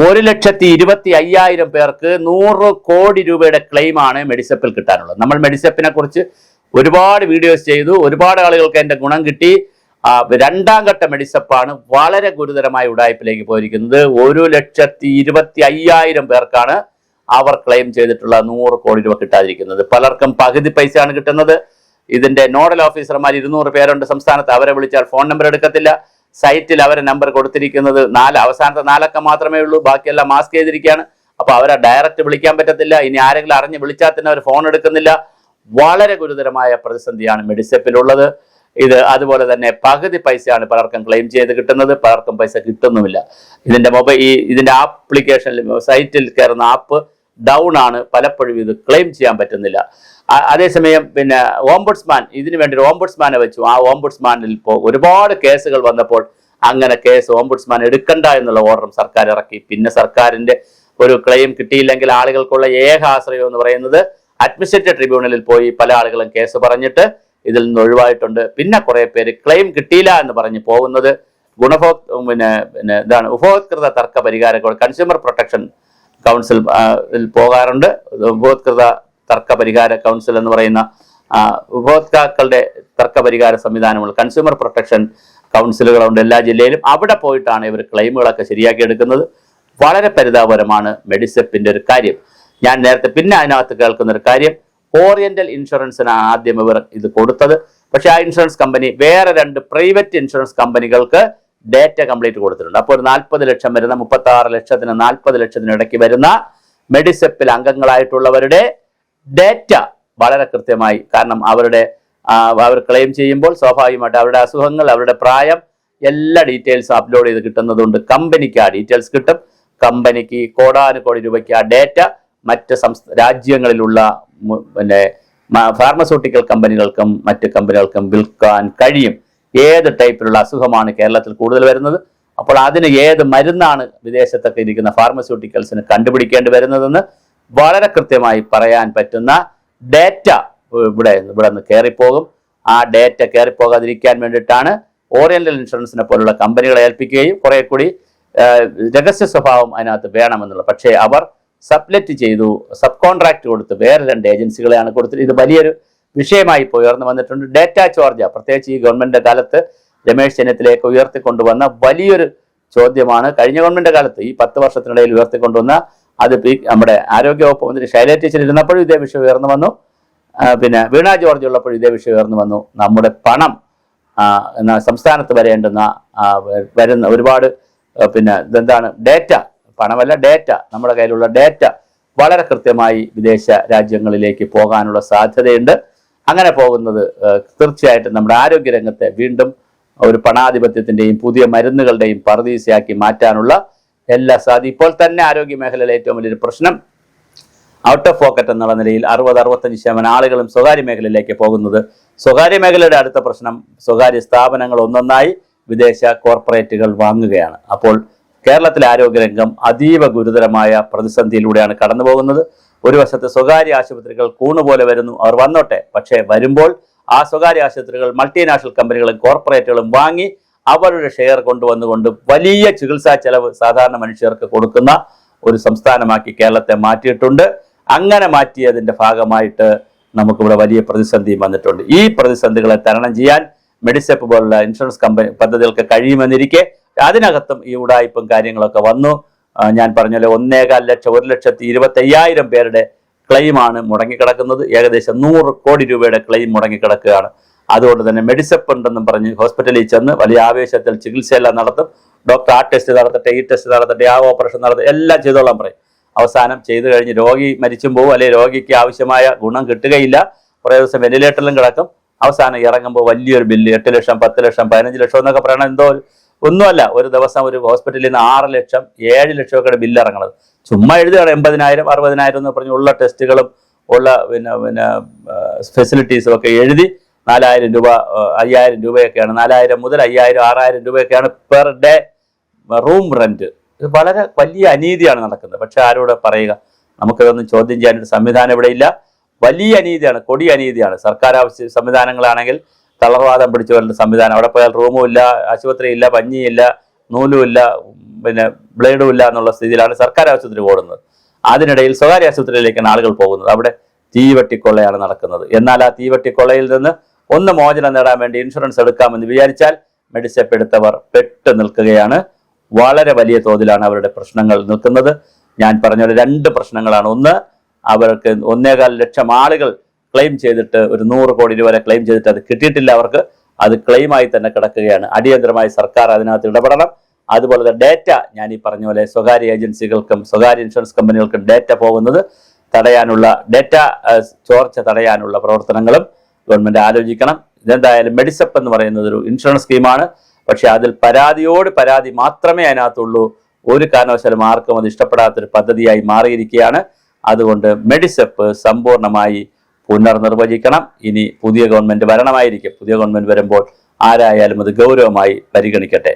1,25,000 പേർക്ക് 100 കോടി രൂപയുടെ ക്ലെയിമാണ് മെഡിസെപ്പിൽ കിട്ടാനുള്ളത്. നമ്മൾ മെഡിസെപ്പിനെ കുറിച്ച് ഒരുപാട് വീഡിയോസ് ചെയ്തു, ഒരുപാട് ആളുകൾക്ക് അതിന്റെ ഗുണം കിട്ടി. രണ്ടാം ഘട്ട മെഡിസെപ്പാണ് വളരെ ഗുരുതരമായ ഉടായ്പിലേക്ക് പോയിരിക്കുന്നത്. 1,25,000 പേർക്കാണ് അവർ ക്ലെയിം ചെയ്തിട്ടുള്ള 100 കോടി രൂപ കിട്ടാതിരിക്കുന്നത്. പലർക്കും പകുതി പൈസയാണ് കിട്ടുന്നത്. ഇതിന്റെ നോഡൽ ഓഫീസർമാർ 200 പേരുണ്ട് സംസ്ഥാനത്ത്. അവരെ വിളിച്ചാൽ ഫോൺ നമ്പർ എടുക്കത്തില്ല. സൈറ്റിൽ അവരെ നമ്പർ കൊടുത്തിരിക്കുന്നത് അവസാനത്തെ 4 അക്കം മാത്രമേ ഉള്ളൂ, ബാക്കിയെല്ലാം മാസ്ക് ചെയ്തിരിക്കുകയാണ്. അപ്പൊ അവരെ ഡയറക്റ്റ് വിളിക്കാൻ പറ്റത്തില്ല. ഇനി ആരെങ്കിലും അറിഞ്ഞ് വിളിച്ചാൽ തന്നെ അവർ ഫോൺ എടുക്കുന്നില്ല. വളരെ ഗുരുതരമായ പ്രതിസന്ധിയാണ് മെഡിസെപ്പിലുള്ളത്. ഇത് അതുപോലെ തന്നെ പകുതി പൈസയാണ് പലർക്കും ക്ലെയിം ചെയ്ത് കിട്ടുന്നത്, പലർക്കും പൈസ കിട്ടുന്നുമില്ല. ഇതിന്റെ ആപ്ലിക്കേഷൻ സൈറ്റിൽ കയറുന്ന ആപ്പ് ഡൗൺ ആണ്, പലപ്പോഴും ഇത് ക്ലെയിം ചെയ്യാൻ പറ്റുന്നില്ല. അതേസമയം ഓംബുഡ്സ്മാൻ ഇതിനു വേണ്ടി ഒരു ഓംബുഡ്സ്മാനെ വെച്ചു. ആ ഓംബുഡ്സ്മാനിൽ ഇപ്പോൾ ഒരുപാട് കേസുകൾ വന്നപ്പോൾ അങ്ങനെ കേസ് ഓംബുഡ്സ്മാൻ എടുക്കണ്ട എന്നുള്ള ഓർഡറും സർക്കാർ ഇറക്കി. പിന്നെ സർക്കാരിന്റെ ഒരു ക്ലെയിം കിട്ടിയില്ലെങ്കിൽ ആളുകൾക്കുള്ള ഏക ആശ്രയം എന്ന് പറയുന്നത് അഡ്മിനിസ്ട്രേറ്റീവ് ട്രിബ്യൂണലിൽ പോയി പല ആളുകളും കേസ് പറഞ്ഞിട്ട് ഇതിൽ നിന്ന് ഒഴിവായിട്ടുണ്ട്. പിന്നെ കുറെ പേര് ക്ലെയിം കിട്ടിയില്ല എന്ന് പറഞ്ഞ് പോകുന്നത് ഉപഭോക്തൃ തർക്ക പരിഹാര കൺസ്യൂമർ പ്രൊട്ടക്ഷൻ കൗൺസിൽ പോകാറുണ്ട്. ഉപഭോക്തൃ തർക്ക പരിഹാര കൗൺസിൽ എന്ന് പറയുന്ന ഉപഭോക്താക്കളുടെ തർക്ക പരിഹാര സംവിധാനമുള്ള കൺസ്യൂമർ പ്രൊട്ടക്ഷൻ കൗൺസിലുകളുണ്ട് എല്ലാ ജില്ലയിലും. അവിടെ പോയിട്ടാണ് ഇവർ ക്ലെയിമുകളൊക്കെ ശരിയാക്കി എടുക്കുന്നത്. വളരെ പരിതാപകരമാണ് മെഡിസെപ്പിന്റെ ഒരു കാര്യം. ഞാൻ നേരത്തെ പിന്നെ അതിനകത്ത് കേൾക്കുന്ന ഒരു കാര്യം, ഓറിയന്റൽ ഇൻഷുറൻസിനാണ് ആദ്യം ഇവർ ഇത് കൊടുത്തത്. പക്ഷെ ആ ഇൻഷുറൻസ് കമ്പനി വേറെ 2 പ്രൈവറ്റ് ഇൻഷുറൻസ് കമ്പനികൾക്ക് ഡേറ്റ കംപ്ലീറ്റ് കൊടുത്തിട്ടുണ്ട്. അപ്പോൾ ഒരു 40 ലക്ഷം വരുന്ന 36 ലക്ഷത്തിന് 40 ലക്ഷത്തിന് ഇടയ്ക്ക് വരുന്ന മെഡിസെപ്പിൽ അംഗങ്ങളായിട്ടുള്ളവരുടെ ഡേറ്റ വളരെ കൃത്യമായി, കാരണം അവർ ക്ലെയിം ചെയ്യുമ്പോൾ സ്വാഭാവികമായിട്ട് അവരുടെ അസുഖങ്ങൾ, അവരുടെ പ്രായം, എല്ലാ ഡീറ്റെയിൽസും അപ്ലോഡ് ചെയ്ത് കിട്ടുന്നതുകൊണ്ട് കമ്പനിക്ക് ആ ഡീറ്റെയിൽസ് കിട്ടും. കമ്പനിക്ക് കോടാനുകോടി രൂപയ്ക്ക് ആ ഡേറ്റ മറ്റ് രാജ്യങ്ങളിലുള്ള ഫാർമസ്യൂട്ടിക്കൽ കമ്പനികൾക്കും മറ്റ് കമ്പനികൾക്കും വിൽക്കാൻ കഴിയും. ഏത് ടൈപ്പിലുള്ള അസുഖമാണ് കേരളത്തിൽ കൂടുതൽ വരുന്നത്, അപ്പോൾ അതിന് ഏത് മരുന്നാണ് വിദേശത്തൊക്കെ ഇരിക്കുന്ന ഫാർമസ്യൂട്ടിക്കൽസിന് കണ്ടുപിടിക്കേണ്ടി വരുന്നതെന്ന് വളരെ കൃത്യമായി പറയാൻ പറ്റുന്ന ഡേറ്റ ഇവിടെ നിന്ന് കയറിപ്പോകും. ആ ഡേറ്റ കയറിപ്പോകാതിരിക്കാൻ വേണ്ടിയിട്ടാണ് ഓറിയന്റൽ ഇൻഷുറൻസിനെ പോലുള്ള കമ്പനികളെ ഏൽപ്പിക്കുകയും കുറെ കൂടി രഹസ്യ സ്വഭാവം അതിനകത്ത് വേണമെന്നുള്ളത്. പക്ഷേ അവർ സബ്ലെറ്റ് ചെയ്തു, സബ് കോൺട്രാക്ട് കൊടുത്ത് വേറെ 2 ഏജൻസികളെയാണ് കൊടുത്തത്. ഇത് വലിയൊരു വിഷയമായി ഉയർന്നു വന്നിട്ടുണ്ട്. ഡേറ്റ ചോർജ പ്രത്യേകിച്ച് ഈ ഗവൺമെന്റിന്റെ കാലത്ത് രമേശ് ചെന്നിത്തലയൊക്കെ ഉയർത്തിക്കൊണ്ടുവന്ന വലിയൊരു ചോദ്യമാണ്. കഴിഞ്ഞ ഗവൺമെന്റിന്റെ കാലത്ത് ഈ 10 വർഷത്തിനിടയിൽ ഉയർത്തിക്കൊണ്ടുവന്ന അത് നമ്മുടെ ആരോഗ്യവകുപ്പ് മന്ത്രി ശൈലജ ടീച്ചർ ഇരുന്നപ്പോഴും ഇതേ വിഷയം ഉയർന്നു വന്നു. പിന്നെ വീണ ജോർജ് ഉള്ളപ്പോഴും ഇതേ വിഷയം ഉയർന്നു വന്നു. നമ്മുടെ പണം സംസ്ഥാനത്ത് വരുന്ന ഒരുപാട് ഇതെന്താണ് ഡേറ്റ, പണമല്ല ഡേറ്റ, നമ്മുടെ കയ്യിലുള്ള ഡേറ്റ വളരെ കൃത്യമായി വിദേശ രാജ്യങ്ങളിലേക്ക് പോകാനുള്ള സാധ്യതയുണ്ട്. അങ്ങനെ പോകുന്നത് തീർച്ചയായിട്ടും നമ്മുടെ ആരോഗ്യരംഗത്തെ വീണ്ടും ഒരു പണാധിപത്യത്തിന്റെയും പുതിയ മരുന്നുകളുടെയും പറുദീസയാക്കി മാറ്റാനുള്ള എല്ലാ ഇപ്പോൾ തന്നെ ആരോഗ്യ മേഖലയിലെ ഏറ്റവും വലിയൊരു പ്രശ്നം ഔട്ട് ഓഫ് പോക്കറ്റ് എന്നുള്ള നിലയിൽ 60-65% ആളുകളും സ്വകാര്യ മേഖലയിലേക്ക് പോകുന്നത്. സ്വകാര്യ മേഖലയുടെ അടുത്ത പ്രശ്നം സ്വകാര്യ സ്ഥാപനങ്ങൾ ഒന്നൊന്നായി വിദേശ കോർപ്പറേറ്റുകൾ വാങ്ങുകയാണ്. അപ്പോൾ കേരളത്തിലെ ആരോഗ്യരംഗം അതീവ ഗുരുതരമായ പ്രതിസന്ധിയിലൂടെയാണ് കടന്നു പോകുന്നത്. ഒരു വശത്ത് സ്വകാര്യ ആശുപത്രികൾ കൂണുപോലെ വരുന്നു, അവർ വന്നോട്ടെ. പക്ഷേ വരുമ്പോൾ ആ സ്വകാര്യ ആശുപത്രികൾ മൾട്ടിനാഷണൽ കമ്പനികളും കോർപ്പറേറ്റുകളും വാങ്ങി അവരുടെ ഷെയർ കൊണ്ടുവന്നുകൊണ്ട് വലിയ ചികിത്സാ ചെലവ് സാധാരണ മനുഷ്യർക്ക് കൊടുക്കുന്ന ഒരു സംസ്ഥാനമാക്കി കേരളത്തെ മാറ്റിയിട്ടുണ്ട്. അങ്ങനെ മാറ്റിയതിന്റെ ഭാഗമായിട്ട് നമുക്കിവിടെ വലിയ പ്രതിസന്ധി വന്നിട്ടുണ്ട്. ഈ പ്രതിസന്ധികളെ തരണം ചെയ്യാൻ മെഡിസെപ്പ് പോലുള്ള ഇൻഷുറൻസ് പദ്ധതികൾക്ക് കഴിയുമെന്നിരിക്കെ അതിനകത്തും ഈ ഉടായ്പും കാര്യങ്ങളൊക്കെ വന്നു. ഞാൻ പറഞ്ഞല്ലോ 1.25 ലക്ഷം 1,25,000 പേരുടെ ക്ലെയിമാണ് മുടങ്ങിക്കിടക്കുന്നത്. ഏകദേശം 100 കോടി രൂപയുടെ ക്ലെയിം മുടങ്ങിക്കിടക്കുകയാണ്. അതുകൊണ്ട് തന്നെ മെഡിസെപ്പ് ഉണ്ടെന്നും പറഞ്ഞ് ഹോസ്പിറ്റലിൽ ചെന്ന് വലിയ ആവേശത്തിൽ ചികിത്സയെല്ലാം നടത്തും. ഡോക്ടർ ആ ടെസ്റ്റ് നടത്തട്ടെ, ഈ ടെസ്റ്റ് നടത്തട്ടെ, ആ ഓപ്പറേഷൻ നടത്തട്ടെ, എല്ലാം ചെയ്തോളാൻ പറയും. അവസാനം ചെയ്തു കഴിഞ്ഞ് രോഗി മരിച്ചും പോകും, അല്ലെങ്കിൽ രോഗിക്ക് ആവശ്യമായ ഗുണം കിട്ടുകയില്ല. കുറേ ദിവസം വെന്റിലേറ്ററിലും കിടക്കും. അവസാനം ഇറങ്ങുമ്പോൾ വലിയൊരു ബില്ല് 8 ലക്ഷം 10 ലക്ഷം 15 ലക്ഷം എന്നൊക്കെ പറയണം. എന്തോ ഒന്നുമല്ല, ഒരു ദിവസം ഒരു ഹോസ്പിറ്റലിൽ നിന്ന് 6 ലക്ഷം 7 ലക്ഷമൊക്കെ ബില്ല് ഇറങ്ങണത്. ചുമ്മാ എഴുതുകയാണ് 80,000 60,000 എന്ന് പറഞ്ഞ് ഉള്ള ടെസ്റ്റുകളും ഉള്ള പിന്നെ ഫെസിലിറ്റീസും ഒക്കെ എഴുതി 4,000 രൂപ 5,000 രൂപയൊക്കെയാണ്, 4,000 മുതൽ 5,000 6,000 രൂപയൊക്കെയാണ് പെർ ഡേ റൂം റെന്റ്. ഇത് വളരെ വലിയ അനീതിയാണ് നടക്കുന്നത്. പക്ഷെ ആരോട് പറയുക, നമുക്കിതൊന്നും ചോദ്യം ചെയ്യാനൊരു സംവിധാനം ഇവിടെ ഇല്ല. വലിയ അനീതിയാണ്, കൊടിയ അനീതിയാണ്. സർക്കാർ സംവിധാനങ്ങളാണെങ്കിൽ തളർവാദം പിടിച്ചു വരുന്ന സംവിധാനം, അവിടെ പോയാൽ റൂമും ഇല്ല, ആശുപത്രി ഇല്ല, പഞ്ഞിയില്ല, നൂലുമില്ല, പിന്നെ ബ്ലേഡും ഇല്ല എന്നുള്ള സ്ഥിതിയിലാണ് സർക്കാർ ആശുപത്രി ഓടുന്നത്. അതിനിടയിൽ സ്വകാര്യ ആശുപത്രിയിലേക്കാണ് ആളുകൾ പോകുന്നത്. അവിടെ തീവെട്ടിക്കൊള്ളയാണ് നടക്കുന്നത്. എന്നാൽ ആ തീവെട്ടിക്കൊള്ളയിൽ നിന്ന് ഒന്ന് മോചനം നേടാൻ വേണ്ടി ഇൻഷുറൻസ് എടുക്കാമെന്ന് വിചാരിച്ചാൽ മെഡിസെപ്പ് എടുത്തവർ പെട്ടു നിൽക്കുകയാണ്. വളരെ വലിയ തോതിലാണ് അവരുടെ പ്രശ്നങ്ങൾ നിൽക്കുന്നത്. ഞാൻ പറഞ്ഞ 2 പ്രശ്നങ്ങളാണ്. ഒന്ന്, അവർക്ക് 1.25 ലക്ഷം ആളുകൾ ക്ലെയിം ചെയ്തിട്ട് ഒരു 100 കോടി രൂപ വരെ ക്ലെയിം ചെയ്തിട്ട് അത് കിട്ടിയിട്ടില്ല. അവർക്ക് അത് ക്ലെയിമായി തന്നെ കിടക്കുകയാണ്. അടിയന്തരമായി സർക്കാർ അതിനകത്ത് ഇടപെടണം. അതുപോലെ തന്നെ ഡേറ്റ, ഞാൻ ഈ പറഞ്ഞ പോലെ സ്വകാര്യ ഏജൻസികൾക്കും സ്വകാര്യ ഇൻഷുറൻസ് കമ്പനികൾക്കും ഡേറ്റ പോകുന്നത് തടയാനുള്ള, ഡേറ്റ ചോർച്ച തടയാനുള്ള പ്രവർത്തനങ്ങളും ഗവൺമെന്റ് ആലോചിക്കണം. ഇതെന്തായാലും മെഡിസെപ്പ് എന്ന് പറയുന്നത് ഒരു ഇൻഷുറൻസ് സ്കീമാണ്. പക്ഷെ അതിൽ പരാതിയോട് പരാതി മാത്രമേ അതിനകത്തുള്ളൂ. ഒരു കാരണവശാലും ആർക്കും അത് ഇഷ്ടപ്പെടാത്തൊരു പദ്ധതിയായി മാറിയിരിക്കുകയാണ്. അതുകൊണ്ട് മെഡിസെപ്പ് സമ്പൂർണ്ണമായി പുനർനിർവചിക്കണം. ഇനി പുതിയ ഗവൺമെന്റ് വരണമായിരിക്കും. പുതിയ ഗവൺമെന്റ് വരുമ്പോൾ ആരായാലും അത് ഗൗരവമായി പരിഗണിക്കട്ടെ.